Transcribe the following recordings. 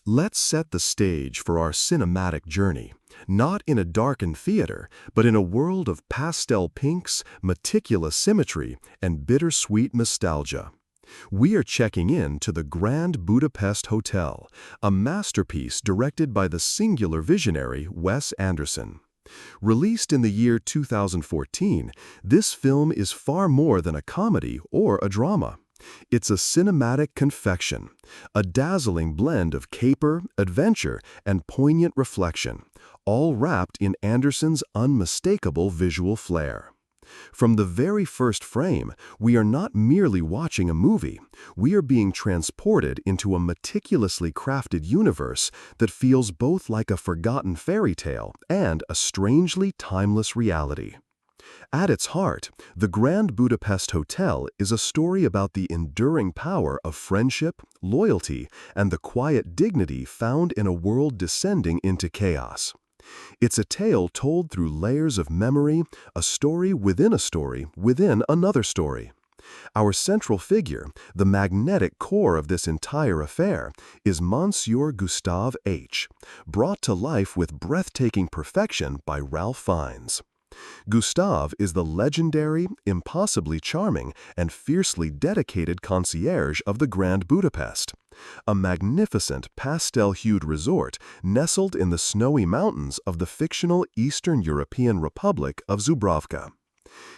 Let's set the stage for our cinematic journey, not in a darkened theater, but in a world of pastel pinks, meticulous symmetry, and bittersweet nostalgia. We are checking in to the Grand Budapest Hotel, a masterpiece directed by the singular visionary Wes Anderson. Released in the year 2014, this film is far more than a comedy or a drama. It's a cinematic confection, a dazzling blend of caper, adventure, and poignant reflection, all wrapped in Anderson's unmistakable visual flair. From the very first frame, we are not merely watching a movie, we are being transported into a meticulously crafted universe that feels both like a forgotten fairy tale and a strangely timeless reality. At its heart, the Grand Budapest Hotel is a story about the enduring power of friendship, loyalty, and the quiet dignity found in a world descending into chaos. It's a tale told through layers of memory, a story within another story. Our central figure, the magnetic core of this entire affair, is Monsieur Gustave H, brought to life with breathtaking perfection by Ralph Fiennes. Gustave is the legendary, impossibly charming, and fiercely dedicated concierge of the Grand Budapest, a magnificent pastel-hued resort nestled in the snowy mountains of the fictional Eastern European Republic of Dubrovka.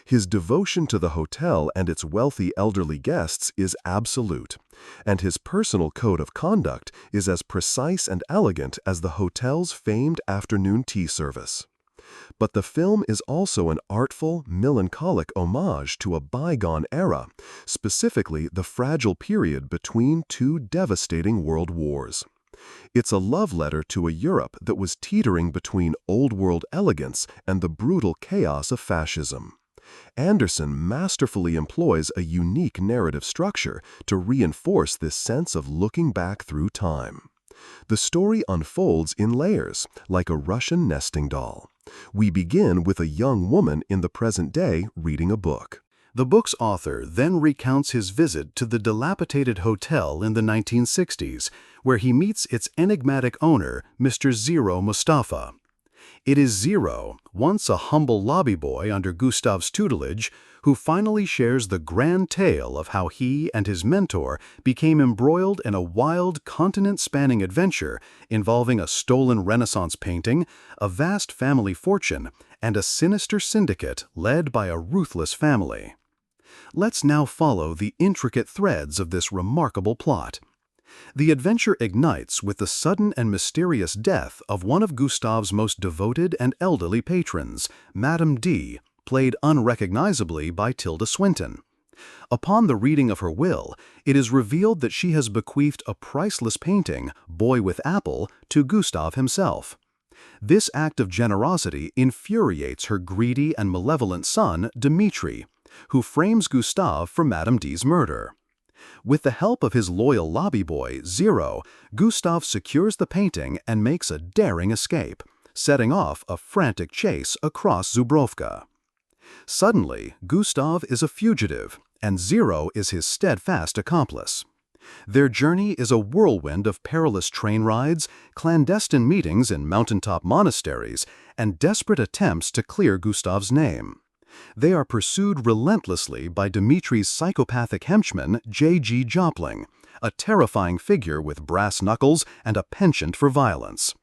His devotion to the hotel and its wealthy elderly guests is absolute, and his personal code of conduct is as precise and elegant as the hotel's famed afternoon tea service. But the film is also an artful, melancholic homage to a bygone era, specifically the fragile period between two devastating world wars. It's a love letter to a Europe that was teetering between old-world elegance and the brutal chaos of fascism. Anderson masterfully employs a unique narrative structure to reinforce this sense of looking back through time. The story unfolds in layers, like a Russian nesting doll. We begin with a young woman in the present day reading a book. The book's author then recounts his visit to the dilapidated hotel in the 1960s, where he meets its enigmatic owner, Mr. Zero Moustafa. It is Zero, once a humble lobby boy under Gustave's tutelage, who finally shares the grand tale of how he and his mentor became embroiled in a wild, continent-spanning adventure involving a stolen Renaissance painting, a vast family fortune, and a sinister syndicate led by a ruthless family. Let's now follow the intricate threads of this remarkable plot. The adventure ignites with the sudden and mysterious death of one of Gustave's most devoted and elderly patrons, Madame D, played unrecognizably by Tilda Swinton. Upon the reading of her will, it is revealed that she has bequeathed a priceless painting, Boy with Apple, to Gustave himself. This act of generosity infuriates her greedy and malevolent son, Dmitri, who frames Gustave for Madame D's murder. With the help of his loyal lobby boy, Zero, Gustave secures the painting and makes a daring escape, setting off a frantic chase across Dubrovka. Suddenly, Gustave is a fugitive, and Zero is his steadfast accomplice. Their journey is a whirlwind of perilous train rides, clandestine meetings in mountaintop monasteries, and desperate attempts to clear Gustave's name. They are pursued relentlessly by Dmitri's psychopathic henchman, J.G. Jopling, a terrifying figure with brass knuckles and a penchant for violence.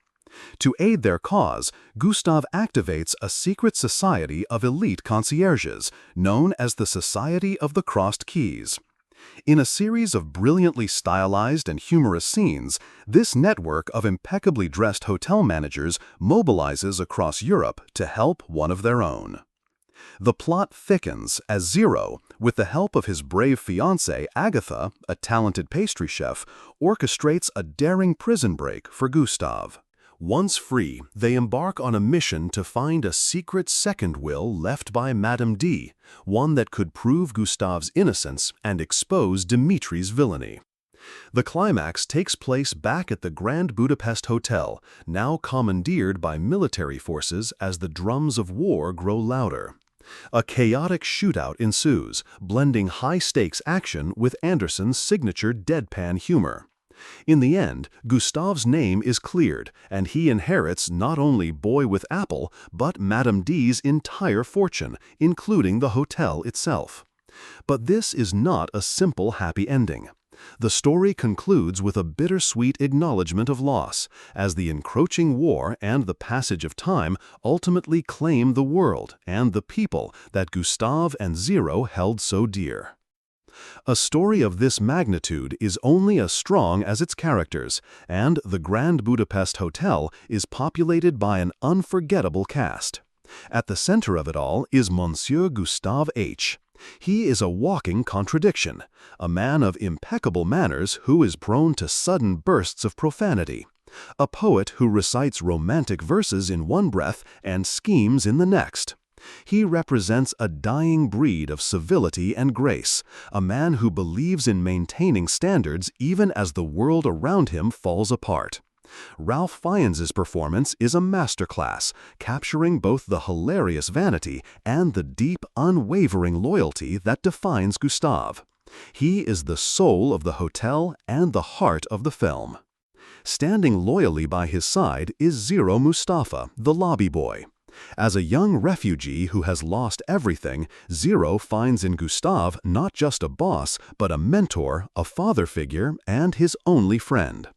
To aid their cause, Gustave activates a secret society of elite concierges, known as the Society of the Crossed Keys. In a series of brilliantly stylized and humorous scenes, this network of impeccably dressed hotel managers mobilizes across Europe to help one of their own. The plot thickens as Zero, with the help of his brave fiancée, Agatha, a talented pastry chef, orchestrates a daring prison break for Gustave. Once free, they embark on a mission to find a secret second will left by Madame D, one that could prove Gustave's innocence and expose Dmitri's villainy. The climax takes place back at the Grand Budapest Hotel, now commandeered by military forces as the drums of war grow louder. A chaotic shootout ensues, blending high-stakes action with Anderson's signature deadpan humor. In the end, Gustave's name is cleared, and he inherits not only Boy with Apple, but Madame D's entire fortune, including the hotel itself. But this is not a simple happy ending. The story concludes with a bittersweet acknowledgement of loss, as the encroaching war and the passage of time ultimately claim the world and the people that Gustave and Zero held so dear. A story of this magnitude is only as strong as its characters, and the Grand Budapest Hotel is populated by an unforgettable cast. At the center of it all is Monsieur Gustave H. He is a walking contradiction, a man of impeccable manners who is prone to sudden bursts of profanity, a poet who recites romantic verses in one breath and schemes in the next. He represents a dying breed of civility and grace, a man who believes in maintaining standards even as the world around him falls apart. Ralph Fiennes' performance is a masterclass, capturing both the hilarious vanity and the deep, unwavering loyalty that defines Gustave. He is the soul of the hotel and the heart of the film. Standing loyally by his side is Zero Moustafa, the lobby boy. As a young refugee who has lost everything, Zero finds in Gustave not just a boss, but a mentor, a father figure, and his only friend.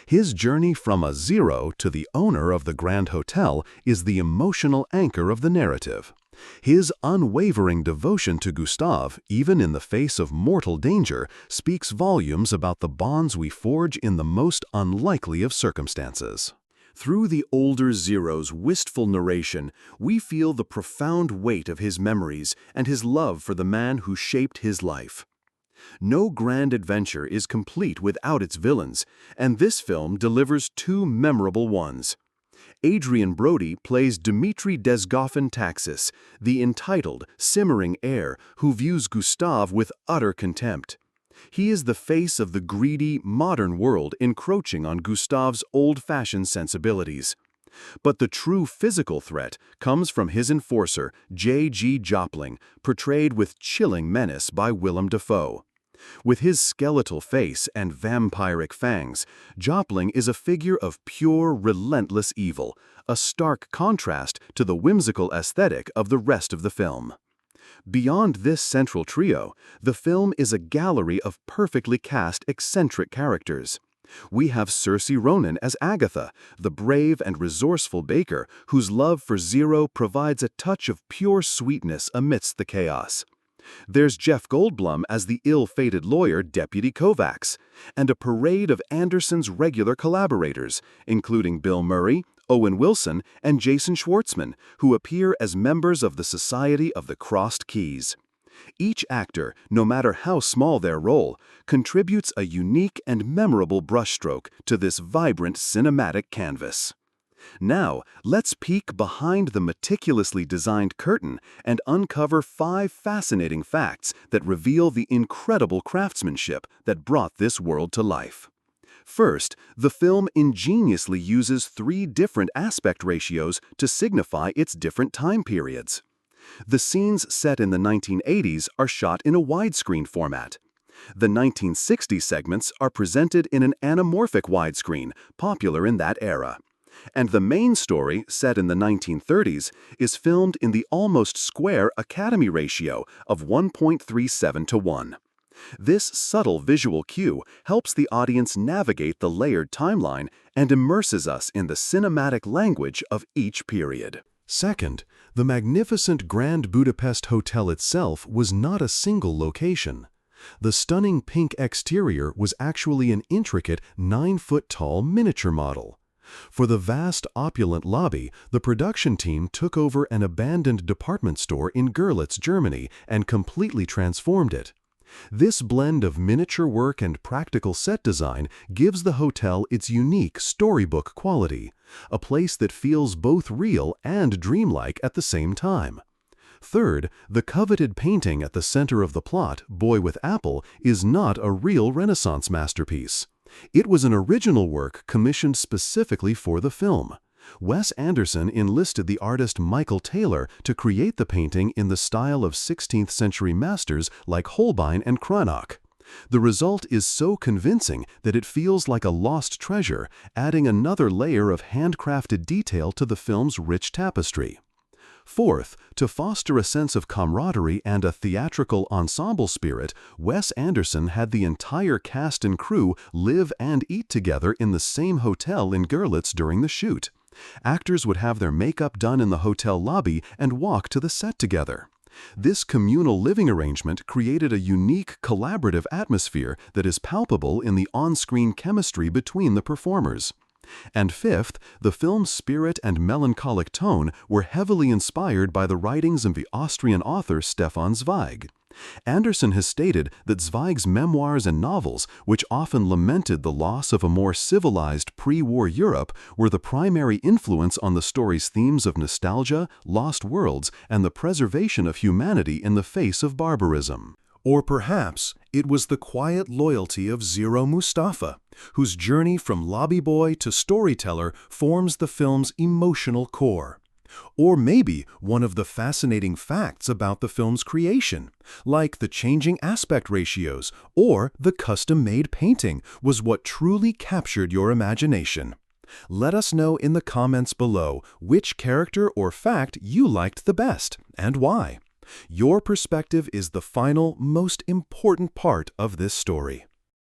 His journey from a zero to the owner of the Grand Hotel is the emotional anchor of the narrative. His unwavering devotion to Gustave, even in the face of mortal danger, speaks volumes about the bonds we forge in the most unlikely of circumstances. Through the older Zero's wistful narration, we feel the profound weight of his memories and his love for the man who shaped his life. No grand adventure is complete without its villains, and this film delivers two memorable ones. Adrian Brody plays Dimitri Desgoffin Taxis, the entitled, simmering heir who views Gustave with utter contempt. He is the face of the greedy, modern world encroaching on Gustave's old-fashioned sensibilities. But the true physical threat comes from his enforcer, J.G. Jopling, portrayed with chilling menace by Willem Dafoe. With his skeletal face and vampiric fangs, Jopling is a figure of pure, relentless evil, a stark contrast to the whimsical aesthetic of the rest of the film. Beyond this central trio, the film is a gallery of perfectly cast eccentric characters. We have Saoirse Ronan as Agatha, the brave and resourceful baker whose love for Zero provides a touch of pure sweetness amidst the chaos. There's Jeff Goldblum as the ill-fated lawyer Deputy Kovacs, and a parade of Anderson's regular collaborators, including Bill Murray, Owen Wilson, and Jason Schwartzman, who appear as members of the Society of the Crossed Keys. Each actor, no matter how small their role, contributes a unique and memorable brushstroke to this vibrant cinematic canvas. Now, let's peek behind the meticulously designed curtain and uncover 5 fascinating facts that reveal the incredible craftsmanship that brought this world to life. First, the film ingeniously uses 3 different aspect ratios to signify its different time periods. The scenes set in the 1980s are shot in a widescreen format. The 1960s segments are presented in an anamorphic widescreen, popular in that era. And the main story, set in the 1930s, is filmed in the almost square Academy ratio of 1.37 to 1. This subtle visual cue helps the audience navigate the layered timeline and immerses us in the cinematic language of each period. Second, the magnificent Grand Budapest Hotel itself was not a single location. The stunning pink exterior was actually an intricate 9-foot-tall miniature model. For the vast, opulent lobby, the production team took over an abandoned department store in Görlitz, Germany, and completely transformed it. This blend of miniature work and practical set design gives the hotel its unique storybook quality, a place that feels both real and dreamlike at the same time. Third, the coveted painting at the center of the plot, Boy with Apple, is not a real Renaissance masterpiece. It was an original work commissioned specifically for the film. Wes Anderson enlisted the artist Michael Taylor to create the painting in the style of 16th-century masters like Holbein and Cranach. The result is so convincing that it feels like a lost treasure, adding another layer of handcrafted detail to the film's rich tapestry. Fourth, to foster a sense of camaraderie and a theatrical ensemble spirit, Wes Anderson had the entire cast and crew live and eat together in the same hotel in Görlitz during the shoot. Actors would have their makeup done in the hotel lobby and walk to the set together. This communal living arrangement created a unique, collaborative atmosphere that is palpable in the on-screen chemistry between the performers. And fifth, the film's spirit and melancholic tone were heavily inspired by the writings of the Austrian author Stefan Zweig. Anderson has stated that Zweig's memoirs and novels, which often lamented the loss of a more civilized pre-war Europe, were the primary influence on the story's themes of nostalgia, lost worlds, and the preservation of humanity in the face of barbarism. Or perhaps it was the quiet loyalty of Zero Moustafa, whose journey from lobby boy to storyteller forms the film's emotional core. Or maybe one of the fascinating facts about the film's creation, like the changing aspect ratios or the custom-made painting, was what truly captured your imagination. Let us know in the comments below which character or fact you liked the best and why. Your perspective is the final, most important part of this story.